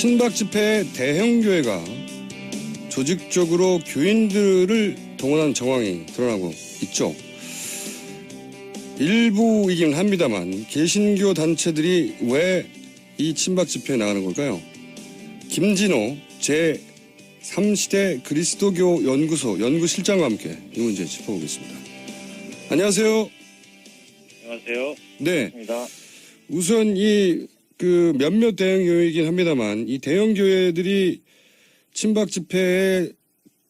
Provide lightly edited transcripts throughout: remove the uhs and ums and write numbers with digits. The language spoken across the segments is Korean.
친박 집회의 대형 교회가 조직적으로 교인들을 동원한 정황이 드러나고 있죠. 일부이긴 합니다만 개신교 단체들이 왜 이 친박 집회에 나가는 걸까요? 김진호 제3시대 그리스도교 연구소 연구실장과 함께 이 문제 짚어보겠습니다. 안녕하세요. 안녕하세요. 네. 반갑습니다. 우선 몇몇 대형 교회이긴 합니다만 이 대형 교회들이 친박 집회에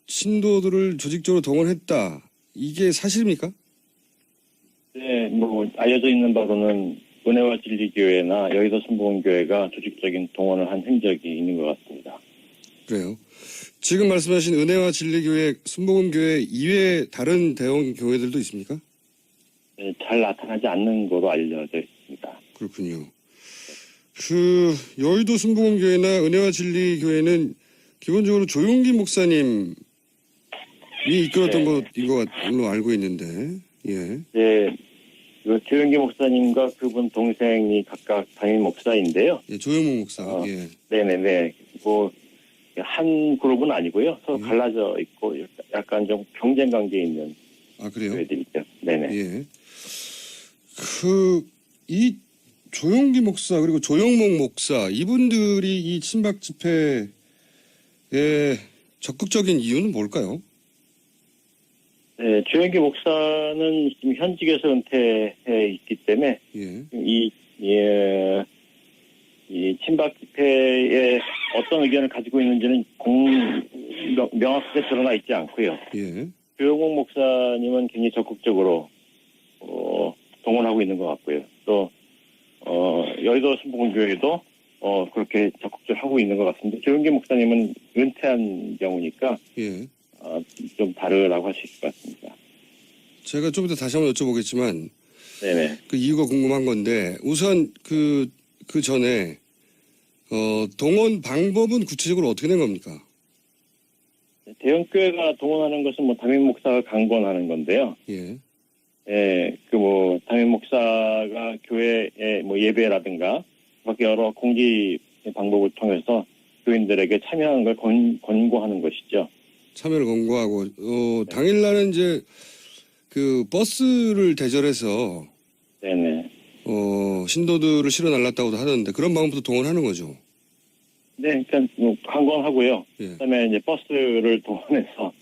신도들을 조직적으로 동원했다. 이게 사실입니까? 네, 알려져 있는 바로는 은혜와 진리교회나 여의도 순복음교회가 조직적인 동원을 한 흔적이 있는 것 같습니다. 그래요. 지금 말씀하신 은혜와 진리교회, 순복음교회 이외에 다른 대형 교회들도 있습니까? 네, 잘 나타나지 않는 거로 알려져 있습니다. 그렇군요. 여의도 순복음교회나 은혜와 진리교회는 기본적으로 조용기 목사님이 이끌었던 것으로 알고 있는데, 예. 네, 조영기 목사님과 그분 동생이 각각 담임 목사인데요. 예, 조영목 목사. 예. 네네네. 한 그룹은 아니고요. 서로 갈라져 있고 약간 좀 경쟁 관계에 있는. 아, 그래요? 교회들이죠. 네네. 예. 이 조용기 목사 그리고 조영목 목사 이분들이 이 친박 집회에 적극적인 이유는 뭘까요? 네, 조영기 목사는 지금 현직에서 은퇴해 있기 때문에 예. 이 친박 집회에 어떤 의견을 가지고 있는지는 명확하게 드러나 있지 않고요. 예. 조영목 목사님은 굉장히 적극적으로 동원하고 있는 것 같고요. 또 여의도 순복음교회도 그렇게 적극적으로 하고 있는 것 같은데 조영기 목사님은 은퇴한 경우니까 예. 좀 다르다고 할 수 있을 것 같습니다. 제가 좀 이따 다시 한번 여쭤보겠지만 네네. 그 이유가 궁금한 건데 우선 그 전에 동원 방법은 구체적으로 어떻게 된 겁니까? 대형교회가 동원하는 것은 담임 목사가 강권하는 건데요. 예. 예, 담임 목사가 교회에 예배라든가 그렇게 여러 공지 방법을 통해서 교인들에게 참여하는 걸 권고하는 것이죠. 참여를 권고하고 당일날은 이제 그 버스를 대절해서 네네. 신도들을 실어 날랐다고도 하던데 그런 방법도 동원하는 거죠. 네, 그러니까 강권하고요. 예. 그다음에 이제 버스를 동원해서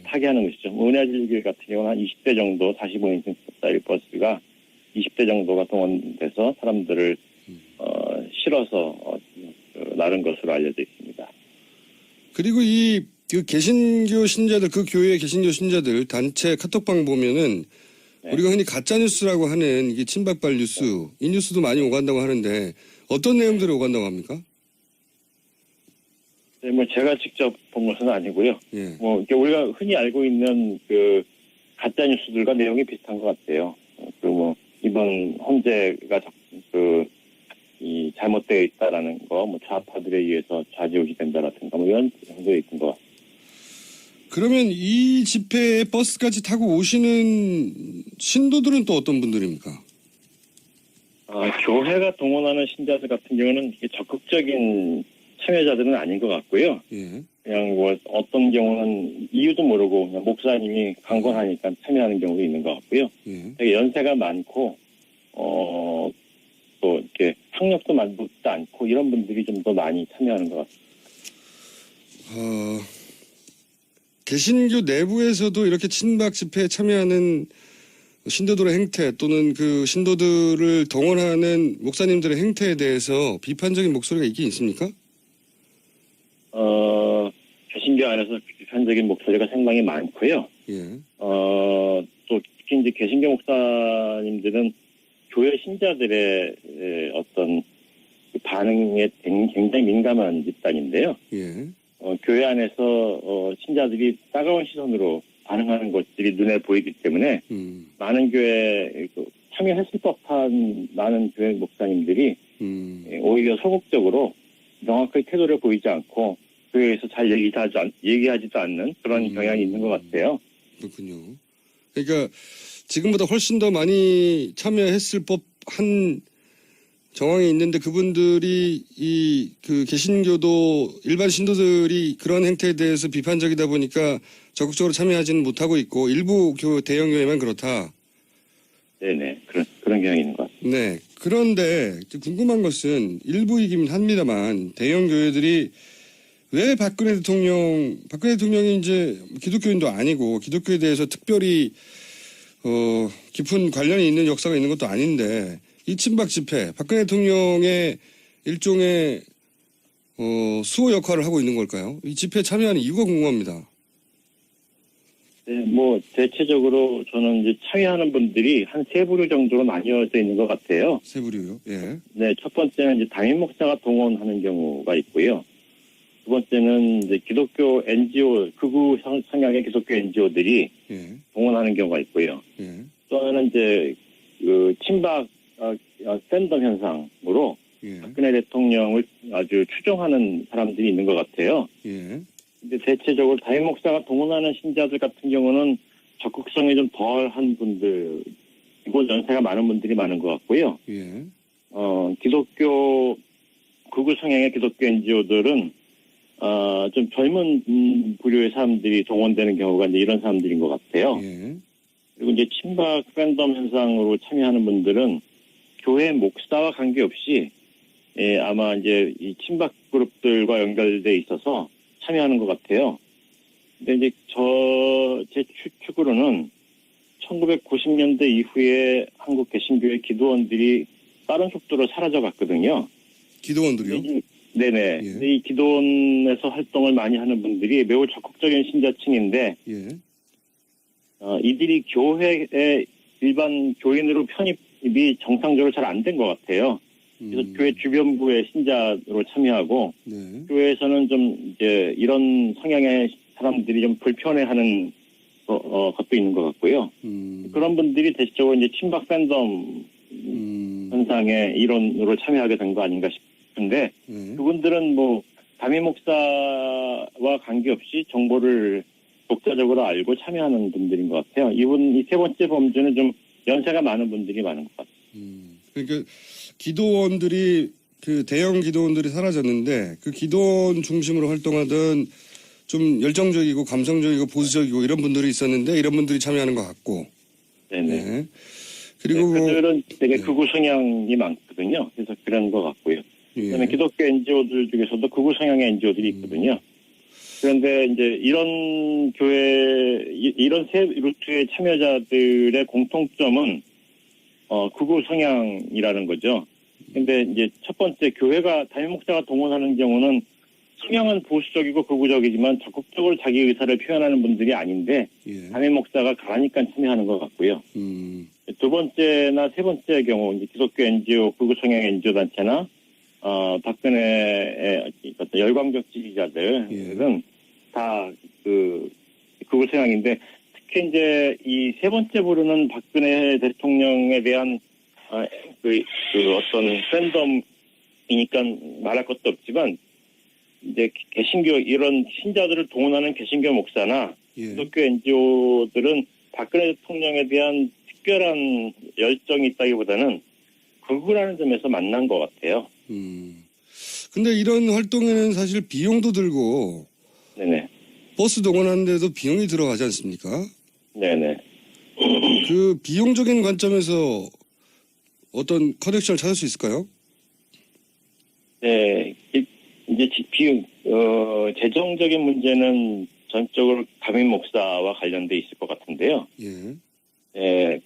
타게 하는 것이죠. 은혜진리교회 같은 경우는 한 20대 정도 45인승짜리 버스가 20대 정도가 동원돼서 사람들을 실어서 나른 것으로 알려져 있습니다. 그리고 그 개신교 신자들, 그 교회의 개신교 신자들 단체 카톡방 보면은 네. 우리가 흔히 가짜뉴스라고 하는 이게 친박발 뉴스, 이 뉴스도 많이 오간다고 하는데 어떤 내용들이 오간다고 합니까? 네, 제가 직접 본 것은 아니고요. 예. 이렇게 우리가 흔히 알고 있는 그 가짜 뉴스들과 내용이 비슷한 것 같아요. 이번 헌재가 이 잘못되어 있다라는 거, 좌파들에 의해서 좌지우지 된다라든가 이런 정도에 있는 것 같습니다. 그러면 이 집회에 버스까지 타고 오시는 신도들은 또 어떤 분들입니까? 교회가 동원하는 신자들 같은 경우는 이게 적극적인 참여자들은 아닌 것 같고요. 예. 그냥 어떤 경우는 이유도 모르고 그냥 목사님이 강권하니까 참여하는 경우도 있는 것 같고요. 예. 되게 연세가 많고 또 이렇게 학력도 많지도 않고 이런 분들이 좀 더 많이 참여하는 것 같습니다. 개신교 내부에서도 이렇게 친박 집회에 참여하는 신도들의 행태 또는 그 신도들을 동원하는 목사님들의 행태에 대해서 비판적인 목소리가 있긴 있습니까? 개신교 안에서 비판적인 목소리가 상당히 많고요. 예. 또 특히 이제 개신교 목사님들은 교회 신자들의 어떤 반응에 굉장히 민감한 집단인데요. 예. 교회 안에서 신자들이 따가운 시선으로 반응하는 것들이 눈에 보이기 때문에 많은 교회에 참여했을 법한 많은 교회 목사님들이 오히려 소극적으로 명확하게 태도를 보이지 않고 교회에서 잘 얘기하지도 않는 그런 경향이 있는 것 같아요. 그렇군요. 그러니까 지금보다 훨씬 더 많이 참여했을 법한 정황이 있는데 그분들이 그 개신교도 일반 신도들이 그런 행태에 대해서 비판적이다 보니까 적극적으로 참여하지는 못하고 있고 일부 대형 교회만 그렇다. 네네. 그런 경향이 있는 것 같습니다. 네. 그런데 궁금한 것은 일부이긴 합니다만 대형 교회들이 왜 박근혜 대통령이 이제 기독교인도 아니고 기독교에 대해서 특별히 깊은 관련이 있는 역사가 있는 것도 아닌데 이 친박 집회 박근혜 대통령의 일종의 수호 역할을 하고 있는 걸까요? 이 집회에 참여하는 이유가 궁금합니다. 네, 뭐 대체적으로 저는 이제 참여하는 분들이 한 세 부류 정도로 나뉘어져 있는 것 같아요. 세 부류요? 예. 네, 첫 번째는 이제 담임 목사가 동원하는 경우가 있고요. 두 번째는 이제 기독교 NGO, 극우 성향의 기독교 NGO들이 예. 동원하는 경우가 있고요. 예. 또 하나는 이제 그 친박 팬덤 현상으로 예. 박근혜 대통령을 아주 추종하는 사람들이 있는 것 같아요. 예. 근데 대체적으로 담임 목사가 동원하는 신자들 같은 경우는 적극성이 좀 덜한 분들이고 연세가 많은 분들이 많은 것 같고요. 예. 기독교 극우 성향의 기독교 NGO들은 좀 젊은 부류의 사람들이 동원되는 경우가 이제 이런 사람들인 것 같아요. 예. 그리고 이제 친박 팬덤 현상으로 참여하는 분들은 교회 목사와 관계없이 아마 이제 이 친박 그룹들과 연결돼 있어서 참여하는 것 같아요. 근데 이제 제 추측으로는 1990년대 이후에 한국 개신교의 기도원들이 빠른 속도로 사라져갔거든요. 기도원들이요? 네네. 예. 근데 이 기도원에서 활동을 많이 하는 분들이 매우 적극적인 신자층인데, 예. 이들이 교회에 일반 교인으로 편입이 정상적으로 잘 안 된 것 같아요. 그래서 교회 주변부의 신자로 참여하고, 네. 교회에서는 좀 이제 이런 성향의 사람들이 좀 불편해하는 것도 있는 것 같고요. 그런 분들이 대체적으로 이제 친박 팬덤 현상의 일원으로 참여하게 된 거 아닌가 싶은데, 그분들은 뭐 담임 목사와 관계없이 정보를 독자적으로 알고 참여하는 분들인 것 같아요. 이 세 번째 범주는 좀 연세가 많은 분들이 많은 것 같아요. 그러니까 기도원들이 그 대형 기도원들이 사라졌는데 그 기도원 중심으로 활동하던 좀 열정적이고 감성적이고 보수적이고 이런 분들이 있었는데 이런 분들이 참여하는 것 같고. 네네. 네. 그리고 네, 그들은 되게 네. 극우 성향이 많거든요. 그래서 그런 것 같고요. 그다음에 예. 기독교 NGO들 중에서도 극우 성향의 NGO들이 있거든요. 그런데 이제 이런 이런 세 루트의 참여자들의 공통점은 극우 성향이라는 거죠. 근데 이제 첫 번째 교회가 담임 목사가 동원하는 경우는 성향은 보수적이고 극우적이지만 적극적으로 자기 의사를 표현하는 분들이 아닌데 예. 담임 목사가 가라니까 참여하는 것 같고요. 두 번째나 세 번째의 경우 이제 기독교 NGO, 극우 성향 NGO 단체나 박근혜의 어떤 열광적 지지자들은 다 극우 성향인데 특히 이제 이 세 번째 부류는 박근혜 대통령에 대한 어떤 팬덤이니까 말할 것도 없지만 이제 개신교 이런 신자들을 동원하는 개신교 목사나 기독교 NGO들은 박근혜 대통령에 대한 특별한 열정이 있다기보다는 극우라는 점에서 만난 것 같아요. 근데 이런 활동에는 사실 비용도 들고 네네. 버스 동원하는데도 비용이 들어가지 않습니까? 네네. 그 비용적인 관점에서 어떤 커넥션을 찾을 수 있을까요? 네. 이제 재정적인 문제는 전적으로 담임 목사와 관련돼 있을 것 같은데요. 예. 예,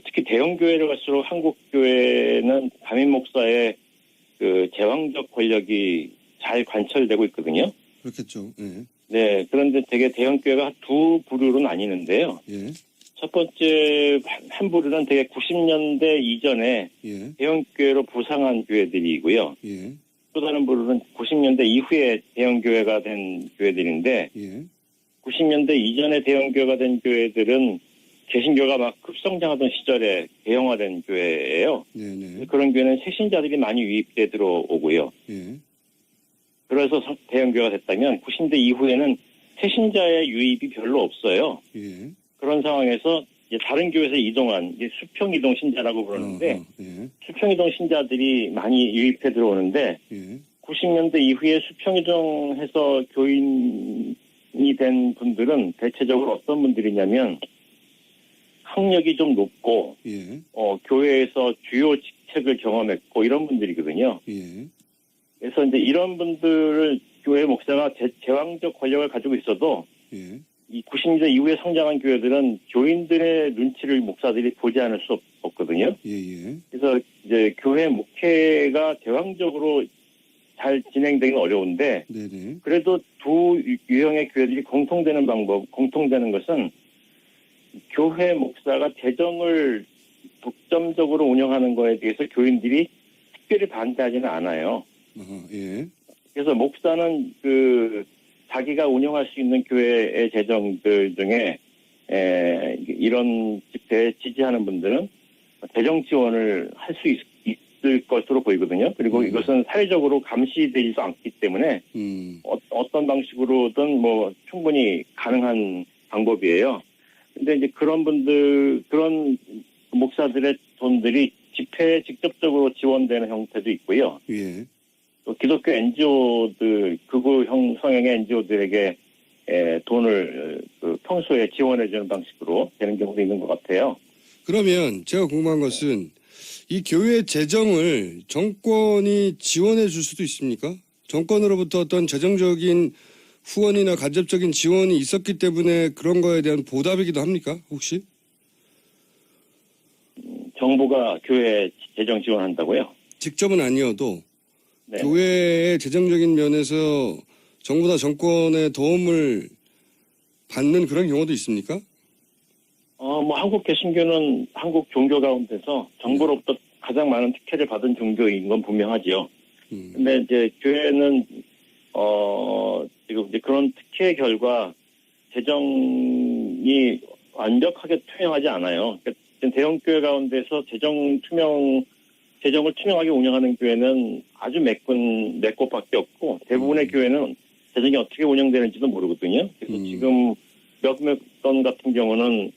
특히 대형 교회를 갈수록 한국 교회는 담임 목사의 제왕적 권력이 잘 관철되고 있거든요. 그렇겠죠. 예. 네, 그런데 되게 대형 교회가 두 부류로 나뉘는데요. 예. 첫 번째 한 부류는 되게 90년대 이전에 예. 대형 교회로 부상한 교회들이고요. 예. 또 다른 부류는 90년대 이후에 대형 교회가 된 교회들인데 예. 90년대 이전에 대형 교회가 된 교회들은 개신교가 막 급성장하던 시절에 대형화된 교회예요. 네네. 그런 교회는 새신자들이 많이 유입돼 들어오고요. 예. 그래서 대형 교회가 됐다면 90년대 이후에는 새신자의 유입이 별로 없어요. 예. 그런 상황에서 이제 다른 교회에서 이동한 이제 수평 이동 신자라고 부르는데 예. 수평 이동 신자들이 많이 유입해 들어오는데 예. 90년대 이후에 수평 이동해서 교인이 된 분들은 대체적으로 어떤 분들이냐면 학력이 좀 높고 예. 교회에서 주요 직책을 경험했고 이런 분들이거든요. 예. 그래서 이제 이런 분들을 교회 목사가 제왕적 권력을 가지고 있어도 예. 이 90년대 이후에 성장한 교회들은 교인들의 눈치를 목사들이 보지 않을 수 없거든요. 예. 그래서 이제 교회 목회가 제왕적으로 잘 진행되기는 어려운데 네네. 그래도 두 유형의 교회들이 공통되는 것은 교회 목사가 재정을 독점적으로 운영하는 거에 대해서 교인들이 특별히 반대하지는 않아요. 예. 그래서 목사는 자기가 운영할 수 있는 교회의 재정들 중에 이런 집회에 지지하는 분들은 재정 지원을 할 수 있을 것으로 보이거든요. 그리고 이것은 사회적으로 감시되지도 않기 때문에 어떤 방식으로든 뭐 충분히 가능한 방법이에요. 근데 이제 그런 목사들의 돈들이 집회에 직접적으로 지원되는 형태도 있고요. 예. 또 기독교 NGO들, 극우 성향의 NGO들에게 돈을 평소에 지원해주는 방식으로 되는 경우도 있는 것 같아요. 그러면 제가 궁금한 것은 이 교회 재정을 정권이 지원해 줄 수도 있습니까? 정권으로부터 어떤 재정적인 후원이나 간접적인 지원이 있었기 때문에 그런 거에 대한 보답이기도 합니까? 혹시? 정부가 교회 재정 지원한다고요? 직접은 아니어도 네. 교회의 재정적인 면에서 정부나 정권의 도움을 받는 그런 경우도 있습니까? 한국 개신교는 한국 종교 가운데서 정부로부터 가장 많은 특혜를 받은 종교인 건 분명하지요. 근데 이제 교회는, 지금 이제 그런 특혜의 결과 재정이 완벽하게 투명하지 않아요. 그러니까 대형 교회 가운데서 재정을 투명하게 운영하는 교회는 아주 몇 곳밖에 없고 대부분의 교회는 재정이 어떻게 운영되는지도 모르거든요. 그래서 지금 몇몇 건 같은 경우는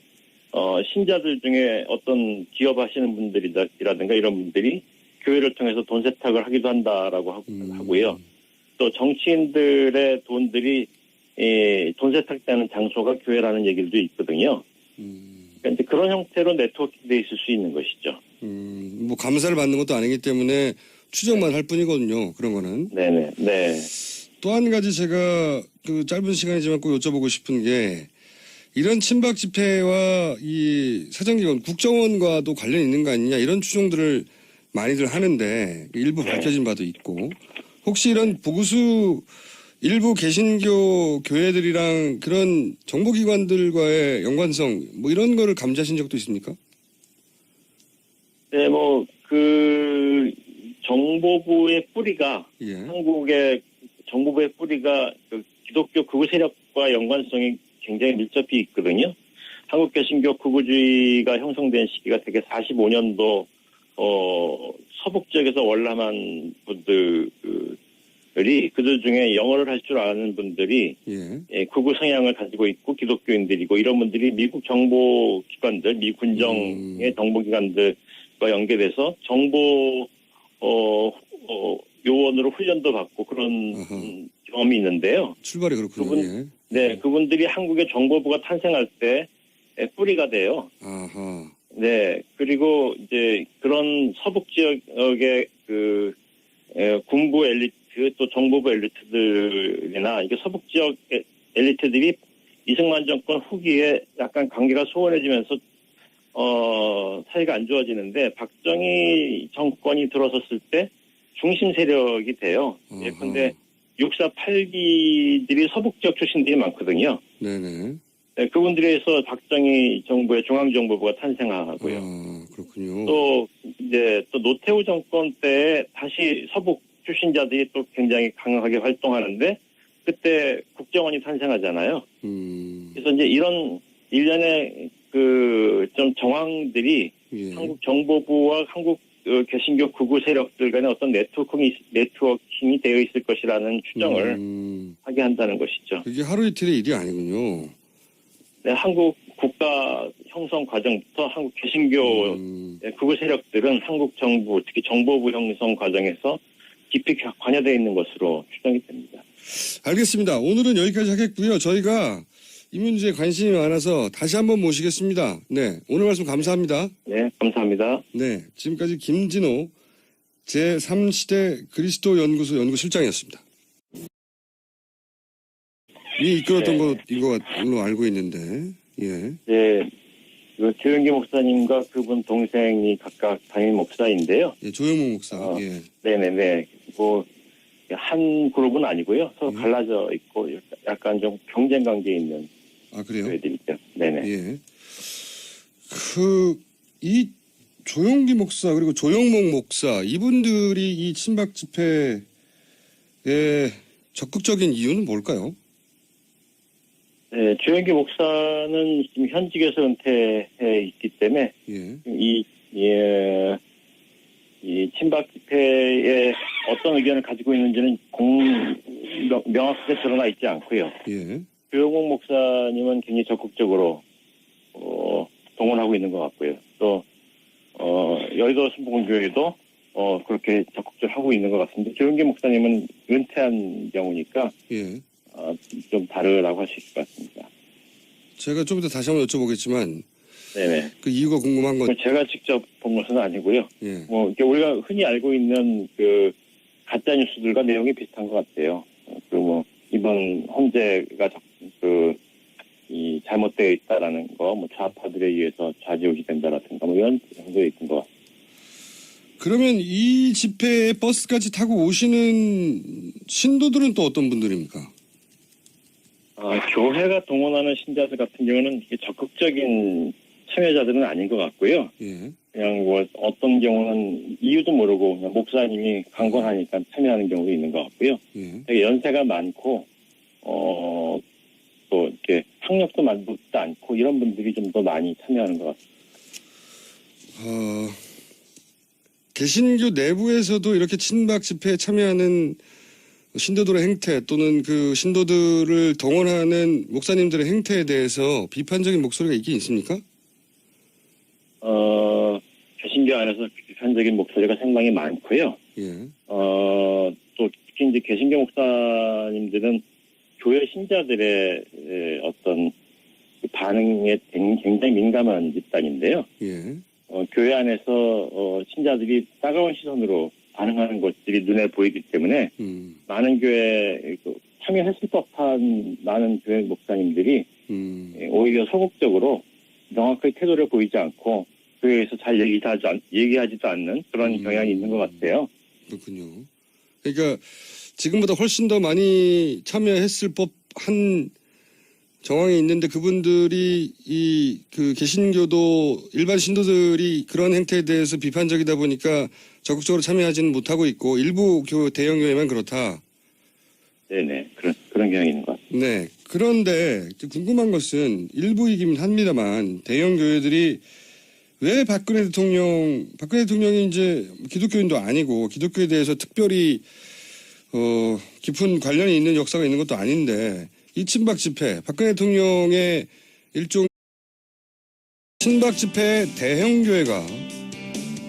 신자들 중에 어떤 기업 하시는 분들이라든가 이런 분들이 교회를 통해서 돈 세탁을 하기도 한다라고 하고요. 또 정치인들의 돈들이 돈 세탁되는 장소가 교회라는 얘기도 있거든요. 그러니까 이제 그런 형태로 네트워크돼 있을 수 있는 것이죠. 뭐 감사를 받는 것도 아니기 때문에 추정만 할 뿐이거든요. 그런 거는. 네네. 네. 또 한 가지 제가 짧은 시간이지만 꼭 여쭤보고 싶은 게 이런 친박 집회와 이 사정기관 국정원과도 관련이 있는 거 아니냐 이런 추정들을 많이들 하는데 일부 밝혀진 바도 있고 혹시 이런 보수 일부 개신교 교회들이랑 그런 정보기관들과의 연관성 뭐 이런 거를 감지하신 적도 있습니까? 네, 정보부의 뿌리가 한국의 정보부의 뿌리가 기독교 극우 세력과 연관성이 굉장히 밀접히 있거든요. 한국 개신교 극우주의가 형성된 시기가 되게 45년도 서북 지역에서 월남한 분들이 그들 중에 영어를 할 줄 아는 분들이 극우 성향을 가지고 있고 기독교인들이고 이런 분들이 미국 정보기관들, 미 군정의 정보기관들과 연계돼서 정보 요원으로 훈련도 받고 그런 경험이 있는데요. 출발이 그렇군요. 그분들이 한국의 정보부가 탄생할 때 뿌리가 돼요. 아하. 네, 그리고 이제 그런 서북 지역의 군부 엘리트 또 정보부 엘리트들이나 이게 서북 지역 엘리트들이 이승만 정권 후기에 약간 관계가 소원해지면서 사이가 안 좋아지는데 박정희 정권이 들어섰을 때 중심 세력이 돼요. 그런데 648기들이 서북 지역 출신들이 많거든요. 네네. 네, 그분들에서 박정희 정부의 중앙정보부가 탄생하고요. 그렇군요. 또 노태우 정권 때 다시 서북 출신자들이 또 굉장히 강하게 활동하는데 그때 국정원이 탄생하잖아요. 그래서 이제 이런 일련의 좀 정황들이 한국 정보부와 한국 개신교 극우 세력들 간의 어떤 네트워킹이 되어 있을 것이라는 추정을 하게 한다는 것이죠. 이게 하루 이틀의 일이 아니군요. 네, 한국 국가 형성 과정부터 한국 개신교 극우 세력들은 한국 정부, 특히 정보부 형성 과정에서 깊이 관여되어 있는 것으로 추정이 됩니다. 알겠습니다. 오늘은 여기까지 하겠고요. 저희가 이 문제에 관심이 많아서 다시 한번 모시겠습니다. 네, 오늘 말씀 감사합니다. 네, 감사합니다. 네, 지금까지 김진호 제3시대 그리스도 연구소 연구실장이었습니다. 이 이끌었던 것인 걸로 알고 있는데, 예. 네, 조영기 목사님과 그분 동생이 각각 담임 목사인데요. 예, 조영목 목사. 예. 네네네. 뭐, 한 그룹은 아니고요. 서로 예. 갈라져 있고 약간 좀 경쟁 관계에 있는 아, 그래요? 교회들이죠. 네네. 예. 이 조용기 목사 그리고 조영목 목사 이분들이 이 친박 집회에 적극적인 이유는 뭘까요? 네, 조영기 목사는 지금 현직에서 은퇴해 있기 때문에 예. 이 친박 집회에 어떤 의견을 가지고 있는지는 명확하게 드러나 있지 않고요. 예. 조영목 목사님은 굉장히 적극적으로 동원하고 있는 것 같고요. 또 여의도 순복음교회도 그렇게 적극적으로 하고 있는 것 같습니다. 조영기 목사님은 은퇴한 경우니까 예. 좀 다르라고 할 수 있을 것 같습니다. 제가 좀 이따 다시 한번 여쭤보겠지만 네네. 그 이유가 궁금한 건 제가 직접 본 것은 아니고요. 예. 뭐 이렇게 우리가 흔히 알고 있는 그 가짜 뉴스들과 내용이 비슷한 것 같아요. 그 뭐 이번 헌재가 이 잘못되어 있다라는 거, 뭐 좌파들에 의해서 좌지우지 된다라든가 뭐 이런 정도에 있는 것 같습니다. 그러면 이 집회에 버스까지 타고 오시는 신도들은 또 어떤 분들입니까? 교회가 동원하는 신자들 같은 경우는 적극적인 참여자들은 아닌 것 같고요. 예. 그냥 뭐 어떤 경우는 이유도 모르고 그냥 목사님이 강권하니까 참여하는 경우도 있는 것 같고요. 예. 되게 연세가 많고 또 이렇게 학력도 많지도 않고 이런 분들이 좀 더 많이 참여하는 것 같습니다. 개신교 내부에서도 이렇게 친박 집회에 참여하는 신도들의 행태 또는 그 신도들을 동원하는 목사님들의 행태에 대해서 비판적인 목소리가 있긴 있습니까? 개신교 안에서 비판적인 목소리가 상당히 많고요. 예. 또 특히 이제 개신교 목사님들은 교회 신자들의 어떤 반응에 굉장히 민감한 집단인데요. 예. 교회 안에서 신자들이 따가운 시선으로 반응하는 것들이 눈에 보이기 때문에 많은 교회에 참여했을 법한 많은 교회 목사님들이 오히려 소극적으로 명확하게 태도를 보이지 않고 교회에서 잘 얘기하지도 않는 그런 경향이 있는 것 같아요. 그렇군요. 그러니까 지금보다 훨씬 더 많이 참여했을 법한 정황이 있는데 그분들이 그 개신교도 일반 신도들이 그런 행태에 대해서 비판적이다 보니까 적극적으로 참여하지는 못하고 있고 일부 대형 교회만 그렇다. 네네. 그런 경향이 있는 것 같습니다. 네. 그런데 궁금한 것은 일부이긴 합니다만 대형 교회들이 왜 박근혜 대통령이 이제 기독교인도 아니고 기독교에 대해서 특별히 깊은 관련이 있는 역사가 있는 것도 아닌데 이 친박 집회, 박근혜 대통령의 일종 친박 집회 대형 교회가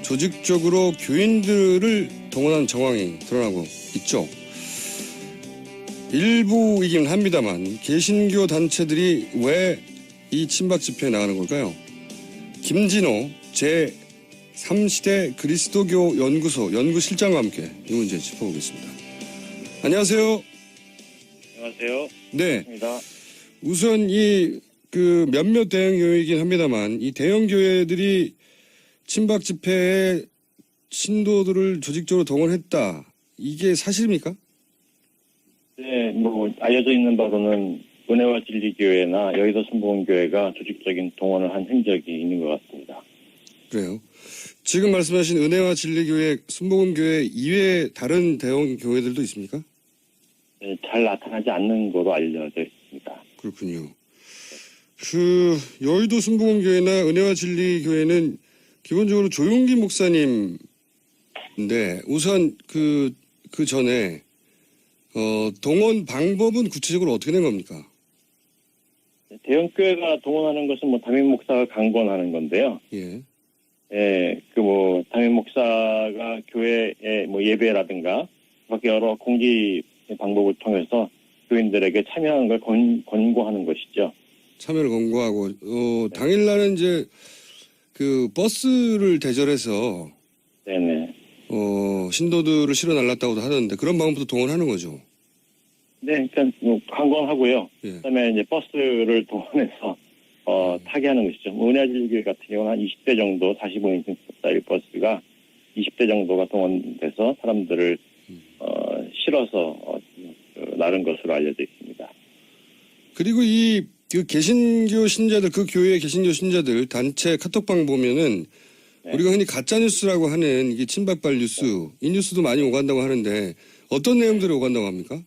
조직적으로 교인들을 동원한 정황이 드러나고 있죠. 일부이긴 합니다만 개신교 단체들이 왜 이 친박 집회에 나가는 걸까요? 김진호 제3시대 그리스도교 연구소 연구실장과 함께 이 문제 짚어보겠습니다. 안녕하세요. 안녕하세요. 네. 반갑습니다. 우선 몇몇 대형 교회이긴 합니다만 이 대형 교회들이 친박 집회에 신도들을 조직적으로 동원했다. 이게 사실입니까? 네, 뭐 알려져 있는 바로는 은혜와 진리교회나 여의도 순복음교회가 조직적인 동원을 한 흔적이 있는 것 같습니다. 그래요. 지금 말씀하신 은혜와 진리교회, 순복음교회 이외에 다른 대형 교회들도 있습니까? 네, 잘 나타나지 않는 거로 알려져 있습니다. 그렇군요. 여의도 순복음교회나 은혜와 진리교회는 기본적으로 조용기 목사님인데 우선 그 전에 동원 방법은 구체적으로 어떻게 된 겁니까? 대형교회가 동원하는 것은 뭐 담임 목사가 강권하는 건데요. 예. 예, 담임 목사가 교회에 뭐 예배라든가 그렇게 여러 공지 방법을 통해서 교인들에게 참여하는 걸 권고하는 것이죠. 참여를 권고하고, 당일날은 이제 그 버스를 대절해서, 네네. 신도들을 실어 날랐다고도 하던데 그런 방법도 동원하는 거죠. 네, 그러니까 뭐 관광하고요. 예. 그다음에 이제 버스를 동원해서 타게 하는 것이죠. 은하질길 같은 경우는 한 20대 정도 45인승짜리 버스가 20대 정도가 동원돼서 사람들을 실어서 나른 것으로 알려져 있습니다. 그리고 그 개신교 신자들, 그 교회의 개신교 신자들 단체 카톡방 보면은 네. 우리가 흔히 가짜뉴스라고 하는 이게 친박발 뉴스, 이 뉴스도 많이 오간다고 하는데 어떤 내용들이 오간다고 합니까?